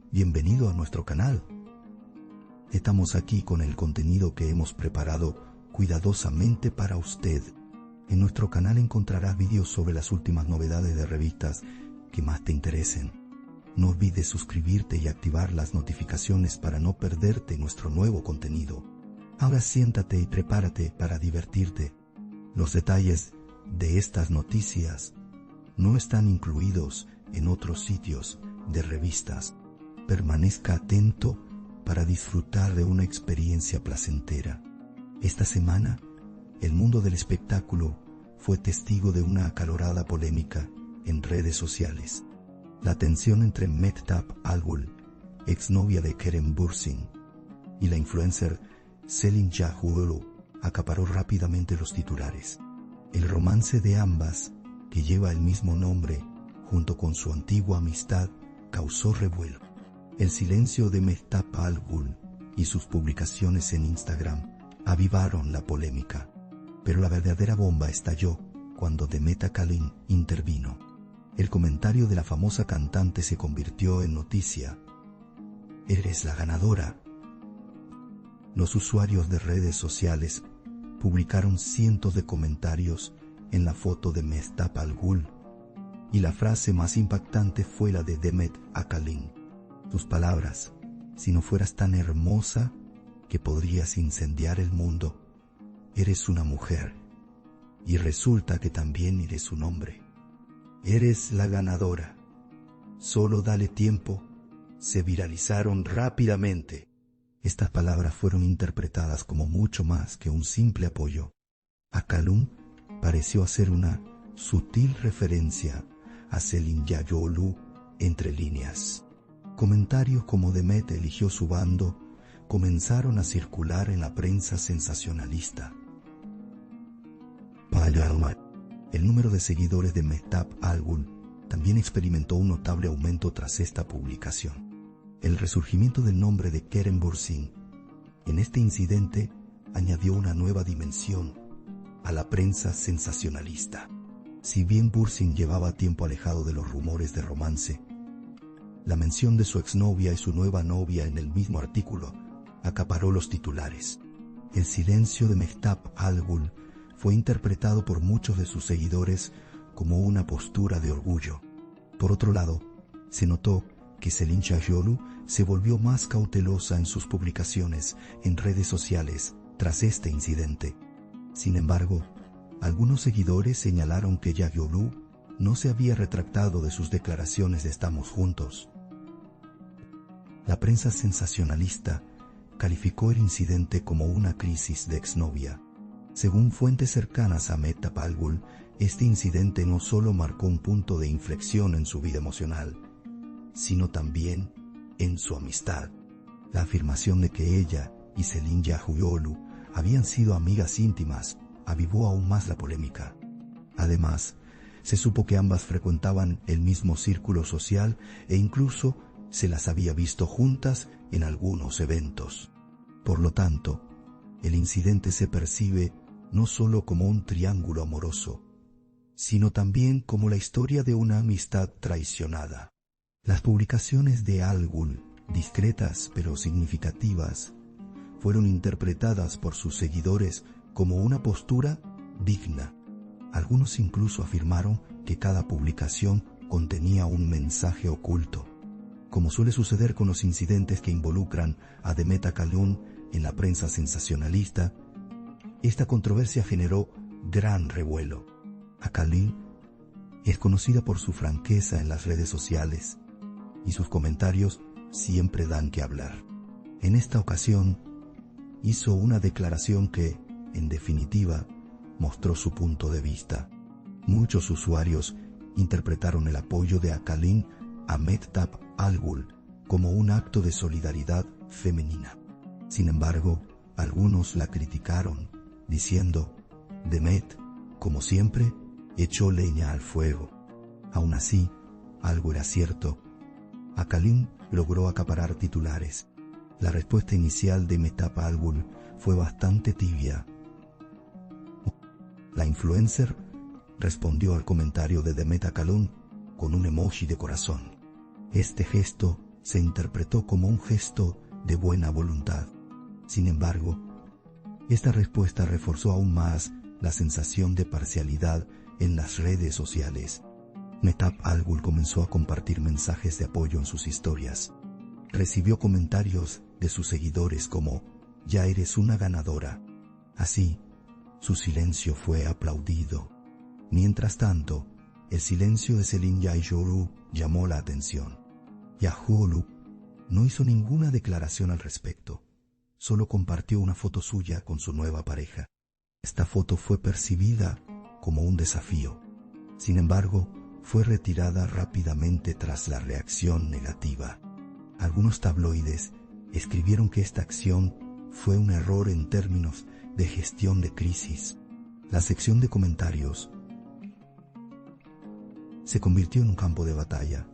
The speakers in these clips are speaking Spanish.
Bienvenido a nuestro canal. Estamos aquí con el contenido que hemos preparado cuidadosamente para usted. En nuestro canal encontrarás vídeos sobre las últimas novedades de revistas que más te interesen. No olvides suscribirte y activar las notificaciones para no perderte nuestro nuevo contenido. Ahora siéntate y prepárate para divertirte. Los detalles de estas noticias no están incluidos en otros sitios de revistas. Permanezca atento para disfrutar de una experiencia placentera. Esta semana, el mundo del espectáculo fue testigo de una acalorada polémica en redes sociales. La tensión entre Mehtap Alghoul, exnovia de Kerem Bürsin, y la influencer Selin Yahuolu acaparó rápidamente los titulares. El romance de ambas, que lleva el mismo nombre, junto con su antigua amistad, causó revuelo. El silencio de Mehtap Alghoul y sus publicaciones en Instagram avivaron la polémica, pero la verdadera bomba estalló cuando Demet Akalin intervino. El comentario de la famosa cantante se convirtió en noticia. «Eres la ganadora». Los usuarios de redes sociales publicaron cientos de comentarios en la foto de Mehtap Alghoul, y la frase más impactante fue la de Demet Akalin. Sus palabras: «Si no fueras tan hermosa que podrías incendiar el mundo, eres una mujer, y resulta que también eres un hombre. Eres la ganadora. Solo dale tiempo». Se viralizaron rápidamente. Estas palabras fueron interpretadas como mucho más que un simple apoyo. Akalin pareció hacer una sutil referencia a Selin Yahuolu entre líneas. Comentarios como Demet eligió su bando comenzaron a circular en la prensa sensacionalista. El número de seguidores de Mehtap Alghoul también experimentó un notable aumento tras esta publicación. El resurgimiento del nombre de Kerem Bürsin en este incidente añadió una nueva dimensión a la prensa sensacionalista. Si bien Bürsin llevaba tiempo alejado de los rumores de romance, la mención de su exnovia y su nueva novia en el mismo artículo acaparó los titulares. El silencio de Mehtap Alghoul fue interpretado por muchos de sus seguidores como una postura de orgullo. Por otro lado, se notó que Selin Yahuolu se volvió más cautelosa en sus publicaciones en redes sociales tras este incidente. Sin embargo, algunos seguidores señalaron que Yahuolu no se había retractado de sus declaraciones de «estamos juntos». La prensa sensacionalista calificó el incidente como una crisis de exnovia. Según fuentes cercanas a Mehtap Alghoul, este incidente no solo marcó un punto de inflexión en su vida emocional, sino también en su amistad. La afirmación de que ella y Selin Yahuolu habían sido amigas íntimas avivó aún más la polémica. Además, se supo que ambas frecuentaban el mismo círculo social e incluso se las había visto juntas en algunos eventos. Por lo tanto, el incidente se percibe no solo como un triángulo amoroso, sino también como la historia de una amistad traicionada. Las publicaciones de Alghoul, discretas pero significativas, fueron interpretadas por sus seguidores como una postura digna. Algunos incluso afirmaron que cada publicación contenía un mensaje oculto. Como suele suceder con los incidentes que involucran a Demet Akalin en la prensa sensacionalista, esta controversia generó gran revuelo. Akalin es conocida por su franqueza en las redes sociales y sus comentarios siempre dan que hablar. En esta ocasión, hizo una declaración que, en definitiva, mostró su punto de vista. Muchos usuarios interpretaron el apoyo de Akalin a Mehtap Alghoul como un acto de solidaridad femenina. Sin embargo, algunos la criticaron, diciendo: Demet, como siempre, echó leña al fuego. Aún así, algo era cierto. Akalin logró acaparar titulares. La respuesta inicial de Mehtap Alghoul fue bastante tibia. La influencer respondió al comentario de Demet Akalin con un emoji de corazón. Este gesto se interpretó como un gesto de buena voluntad. Sin embargo, esta respuesta reforzó aún más la sensación de parcialidad en las redes sociales. Mehtab Algul comenzó a compartir mensajes de apoyo en sus historias. Recibió comentarios de sus seguidores como «Ya eres una ganadora». Así, su silencio fue aplaudido. Mientras tanto, el silencio de Celine Yajolu llamó la atención. Yajolu no hizo ninguna declaración al respecto. Solo compartió una foto suya con su nueva pareja. Esta foto fue percibida como un desafío. Sin embargo, fue retirada rápidamente tras la reacción negativa. Algunos tabloides escribieron que esta acción fue un error en términos de gestión de crisis. La sección de comentarios se convirtió en un campo de batalla.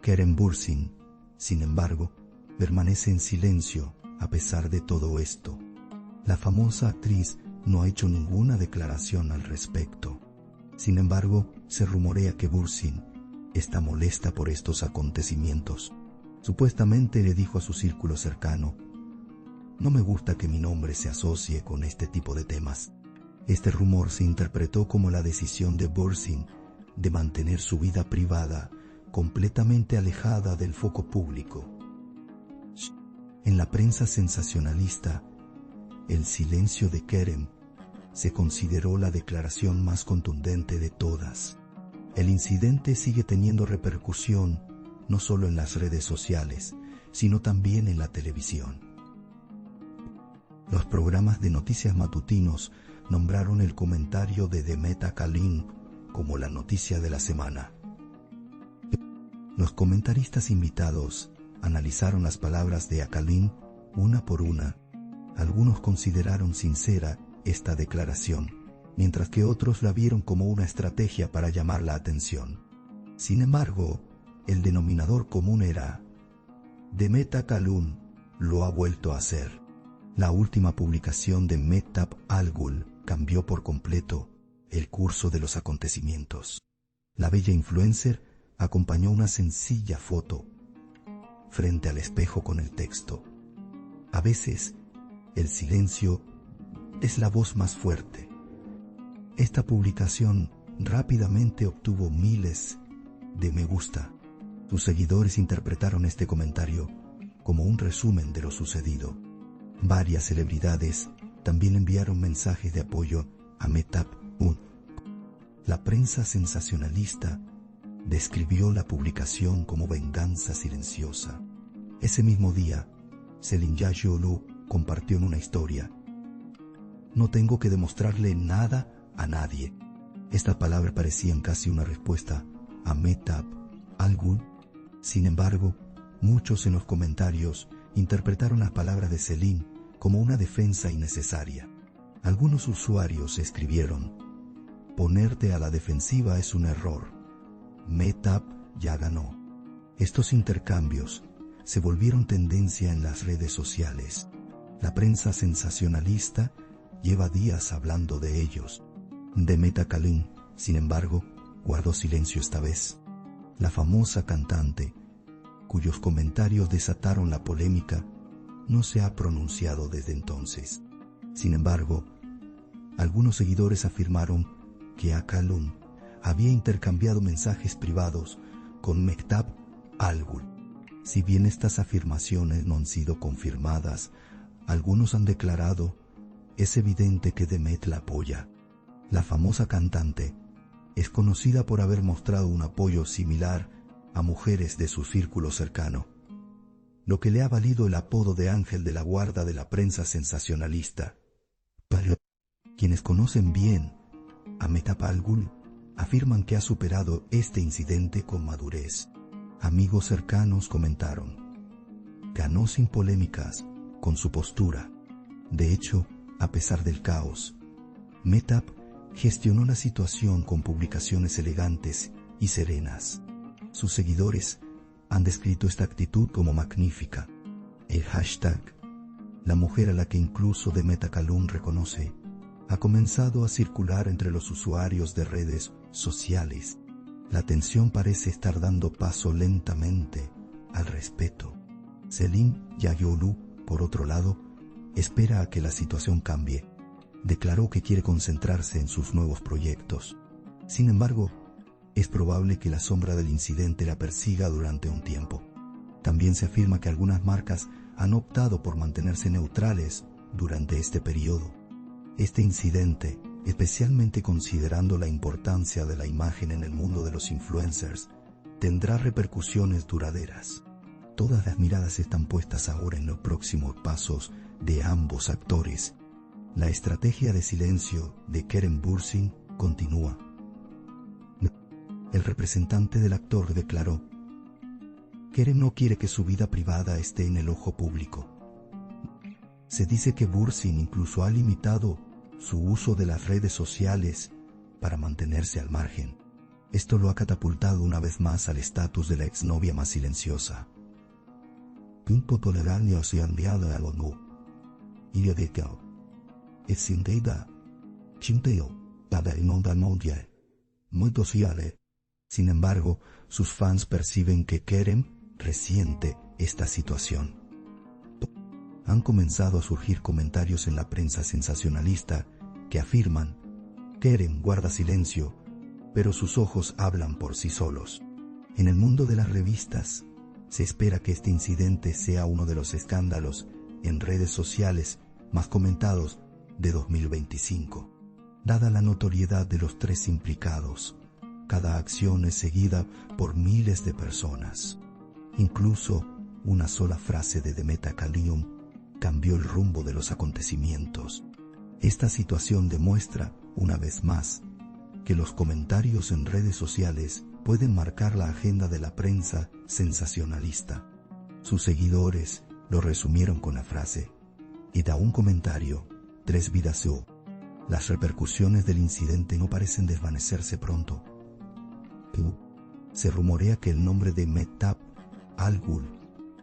Kerem Bürsin, sin embargo, permanece en silencio a pesar de todo esto. La famosa actriz no ha hecho ninguna declaración al respecto. Sin embargo, se rumorea que Bürsin está molesta por estos acontecimientos. Supuestamente le dijo a su círculo cercano: «No me gusta que mi nombre se asocie con este tipo de temas». Este rumor se interpretó como la decisión de Bürsin de mantener su vida privada completamente alejada del foco público. En la prensa sensacionalista, el silencio de Kerem se consideró la declaración más contundente de todas. El incidente sigue teniendo repercusión no solo en las redes sociales, sino también en la televisión. Los programas de noticias matutinos nombraron el comentario de Demet Akalın como la noticia de la semana. Los comentaristas invitados analizaron las palabras de Akalın una por una. Algunos consideraron sincera esta declaración, mientras que otros la vieron como una estrategia para llamar la atención. Sin embargo, el denominador común era: Demet Akalın lo ha vuelto a hacer. La última publicación de Mehtab Algul cambió por completo el curso de los acontecimientos. La bella influencer acompañó una sencilla foto frente al espejo con el texto: «A veces, el silencio es la voz más fuerte». Esta publicación rápidamente obtuvo miles de me gusta. Sus seguidores interpretaron este comentario como un resumen de lo sucedido. Varias celebridades también enviaron mensajes de apoyo a Mehtab Algul. La prensa sensacionalista describió la publicación como venganza silenciosa. Ese mismo día, Celine Yajolu compartió en una historia: «No tengo que demostrarle nada a nadie». Estas palabras parecían casi una respuesta a Mehtab Algul. Sin embargo, muchos en los comentarios interpretaron las palabras de Celine como una defensa innecesaria. Algunos usuarios escribieron: «Ponerte a la defensiva es un error. Mehtab ya ganó». Estos intercambios se volvieron tendencia en las redes sociales. La prensa sensacionalista lleva días hablando de ellos. Demet Akalın, sin embargo, guardó silencio esta vez. La famosa cantante, cuyos comentarios desataron la polémica, no se ha pronunciado desde entonces. Sin embargo, algunos seguidores afirmaron que Akalın había intercambiado mensajes privados con Mehtab Algul. Si bien estas afirmaciones no han sido confirmadas, algunos han declarado: «Es evidente que Demet la apoya». La famosa cantante es conocida por haber mostrado un apoyo similar a mujeres de su círculo cercano, lo que le ha valido el apodo de ángel de la guarda de la prensa sensacionalista. Pero quienes conocen bien a Mehtab Algul afirman que ha superado este incidente con madurez. Amigos cercanos comentaron: «Ganó sin polémicas, con su postura». De hecho, a pesar del caos, Mehtab gestionó la situación con publicaciones elegantes y serenas. Sus seguidores han descrito esta actitud como magnífica. El hashtag «La mujer a la que incluso Demet Akalın reconoce» ha comenzado a circular entre los usuarios de redes sociales. La tensión parece estar dando paso lentamente al respeto. Selim Yayolu, por otro lado, espera a que la situación cambie. Declaró que quiere concentrarse en sus nuevos proyectos. Sin embargo, es probable que la sombra del incidente la persiga durante un tiempo. También se afirma que algunas marcas han optado por mantenerse neutrales durante este periodo. Este incidente, especialmente considerando la importancia de la imagen en el mundo de los influencers, tendrá repercusiones duraderas. Todas las miradas están puestas ahora en los próximos pasos de ambos actores. La estrategia de silencio de Kerem Bürsin continúa. El representante del actor declaró: Kerem no quiere que su vida privada esté en el ojo público. Se dice que Bürsin incluso ha limitado su uso de las redes sociales para mantenerse al margen. Esto lo ha catapultado una vez más al estatus de la exnovia más silenciosa. Pinto tolerancia se han enviado a ONU. Y de que es sin duda, chinteo, para el mundo mundial, muy sociales. Sin embargo, sus fans perciben que Kerem resiente esta situación. Han comenzado a surgir comentarios en la prensa sensacionalista que afirman: Kerem guarda silencio, pero sus ojos hablan por sí solos. En el mundo de las revistas, se espera que este incidente sea uno de los escándalos en redes sociales más comentados de 2025. Dada la notoriedad de los tres implicados, cada acción es seguida por miles de personas. Incluso una sola frase de Demet Akalion cambió el rumbo de los acontecimientos. Esta situación demuestra, una vez más, que los comentarios en redes sociales pueden marcar la agenda de la prensa sensacionalista. Sus seguidores lo resumieron con la frase: y da un comentario, 3 vidas se o. Las repercusiones del incidente no parecen desvanecerse pronto. Se rumorea que el nombre de Mehtab Al-Ghul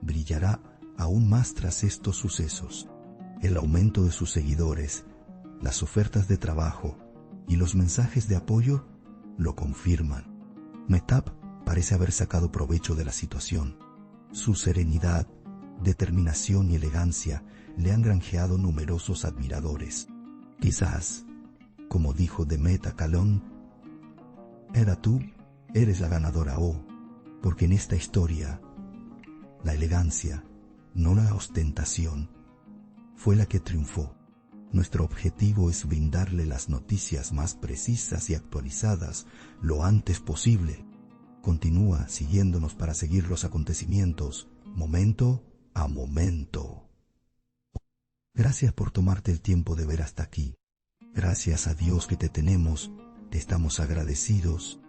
brillará aún más tras estos sucesos. El aumento de sus seguidores, las ofertas de trabajo y los mensajes de apoyo lo confirman. Mehtab parece haber sacado provecho de la situación. Su serenidad, determinación y elegancia le han granjeado numerosos admiradores. Quizás, como dijo Demet Akalion, tú eres la ganadora porque en esta historia, la elegancia, no la ostentación, fue la que triunfó. Nuestro objetivo es brindarle las noticias más precisas y actualizadas lo antes posible. Continúa siguiéndonos para seguir los acontecimientos, momento a momento. Gracias por tomarte el tiempo de ver hasta aquí. Gracias a Dios que te tenemos, te estamos agradecidos.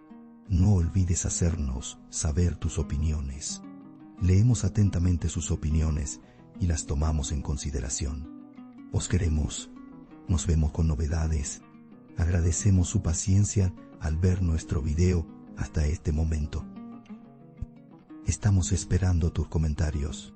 No olvides hacernos saber tus opiniones. Leemos atentamente sus opiniones y las tomamos en consideración. Os queremos. Nos vemos con novedades. Agradecemos su paciencia al ver nuestro video hasta este momento. Estamos esperando tus comentarios.